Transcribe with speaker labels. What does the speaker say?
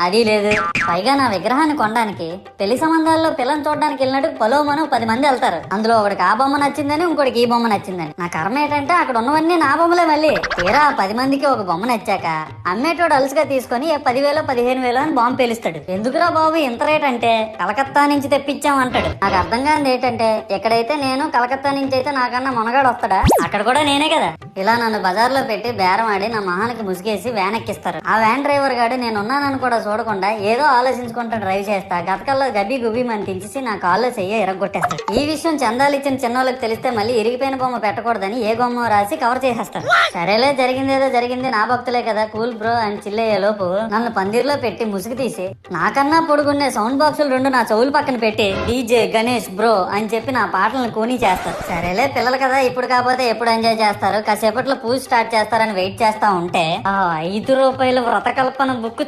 Speaker 1: అది లేదు. పైగా నా విగ్రహాన్ని కొనడానికి పెళ్లి సంబంధాల్లో పిల్లని చూడడానికి వెళ్ళినట్టు పొలోమను 10 మంది వెళ్తారు. అందులో ఒకడికి ఆ బొమ్మ నచ్చిందని, ఇంకోటికి ఈ బొమ్మ నచ్చిందని. నా కర్మ ఏంటంటే అక్కడ ఉన్నవన్నీ నా బొమ్మలే. మళ్ళీ తీరా 10 మందికి ఒక బొమ్మ నచ్చాక అమ్మేటోడు అలుసుగా తీసుకొని 10,000 15,000 అని బాంబు పేలుస్తాడు. ఎందుకురా బాబు ఇంత రేట్ అంటే కలకత్తా నుంచి తెప్పించాం అంటాడు. నాకు అర్థం కానిది ఏంటంటే ఎక్కడైతే నేను కలకత్తా నుంచి అయితే నాకన్నా మొనగాడు వస్తాడా, అక్కడ కూడా నేనే కదా. ఇలా నన్ను బజార్లో పెట్టి బేరం ఆడి నా మొహానికి ముసుగేసి వ్యాన్ ఎక్కిస్తారు. ఆ వ్యాన్ డ్రైవర్ గాడు నేను ఉన్నానని కూడా చూడకుండా ఏదో ఆలోచించుకుంటా డ్రైవ్ చేస్తా గతకల్లో గబ్బి గుబ్బి అని తెంచేసి నా కాల్లో చెయ్యి ఎరగొట్టేస్తాడు. ఈ విషయం చందాలు ఇచ్చిన చిన్నోళ్ళకి తెలిస్తే మళ్ళీ ఇరిగిపోయిన బొమ్మ పెట్టకూడదని ఏ బొమ్మ రాసి కవర్ చేసేస్తారు. సరేలే జరిగిందేదో జరిగింది, నా భక్తులే కదా కూల్ బ్రో అని చిల్లయ్యే లోపు నన్ను పందిర్లో పెట్టి ముసుగు తీసి నాకన్నా పొడుగున్నే సౌండ్ బాక్సులు 2 నా చెవులు పక్కన పెట్టి డీజే గణేష్ బ్రో అని చెప్పి నా పాటలను కూనీ చేస్తారు. సరేలే పిల్లలు కదా ఇప్పుడు కాకపోతే ఎప్పుడు ఎంజాయ్ చేస్తారు, కాసేపట్లో పూజ స్టార్ట్ చేస్తారని వెయిట్ చేస్తా ఉంటే ఆ 5 రూపాయల వ్రతకల్పన బుక్